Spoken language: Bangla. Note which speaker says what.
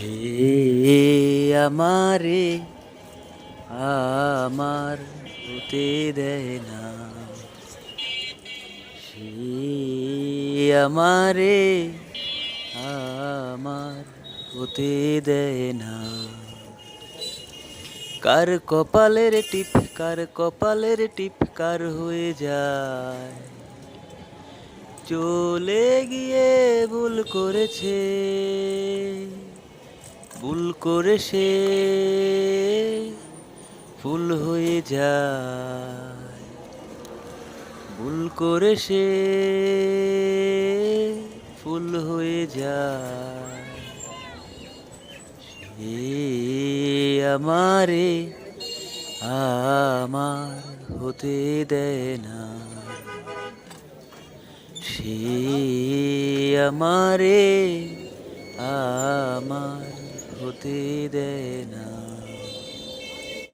Speaker 1: সে আমারে আমার হতে দেয় না, সে আমারে আমার হতে দেয় না। কার কপালের টিপ, কার কপালের টিপ কার হয়ে যায়, চলে গিয়ে ভুল করেছে, ভুল করে সে ফুল হয়ে যায়, ভুল করে সে ফুল হয়ে যায়। সে আমারে আমার হতে দেয় না, সে আমারে আমার হতে দেয় না।